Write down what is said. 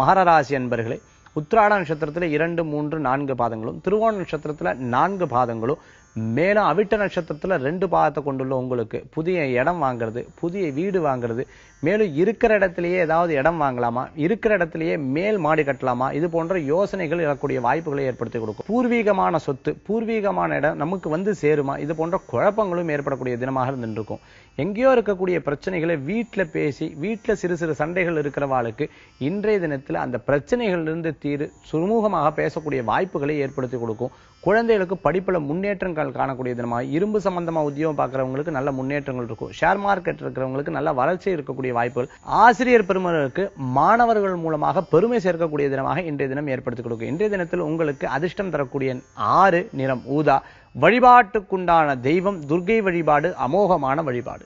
மகர ராசி அன்பர்களே, உத்திராட நட்சத்திரத்துல 2, 3, 4 பாதங்களும், திருவோண நட்சத்திரத்துல 4 பாதங்களும், மேலும் அவிட்ட நட்சத்திரத்துல 2 பாதத்தை கொண்டுள்ள உங்களுக்கு புதிய இடம் வாங்குறது, புதிய வீடு வாங்குறது, மேலும் இருக்கிற இடத்திலேயே ஏதாவது இடம் வாங்கலாமா, இருக்கிற இடத்திலேயே மேல் மாடி கட்டலாமா, இது போன்ற யோசனைகள் எழக்கூடிய வாய்ப்புகளை ஏற்படுத்தி கொடுக்கும். பூர்வீகமான சொத்து, பூர்வீகமான இடம் நமக்கு வந்து சேருமா, இது போன்ற குழப்பங்களும் ஏற்படக்கூடிய தினமாக இருந்துருக்கும். எங்கேயோ இருக்கக்கூடிய பிரச்சனைகளை வீட்டுல பேசி, வீட்டுல சிறு சிறு சண்டைகள் இருக்கிறவாளுக்கு இன்றைய தினத்துல அந்த பிரச்சனைகளிலிருந்து சுமூகமாக பேசக்கூடிய வாய்ப்புகளை ஏற்படுத்தி கொடுக்கும். குழந்தைகளுக்கு படிப்புல முன்னேற்றங்கள் காணக்கூடிய தினமாக, இரும்பு சம்பந்தமா உத்தியோகம் பார்க்கிறவங்களுக்கு நல்ல முன்னேற்றங்கள் இருக்கும். ஷேர் மார்க்கெட் இருக்கிறவங்களுக்கு நல்ல வளர்ச்சி இருக்கக்கூடிய வாய்ப்புகள், ஆசிரியர் பெருமர்களுக்கு மாணவர்கள் மூலமாக பெருமை சேர்க்கக்கூடிய தினமாக இன்றைய தினம் ஏற்படுத்தி கொடுக்கும். இன்றைய தினத்தில் உங்களுக்கு அதிர்ஷ்டம் தரக்கூடிய 6 நிறம் ஊதா. வழிபாட்டுக்குண்டான தெய்வம் துர்க்கை வழிபாடு அமோகமான வழிபாடு.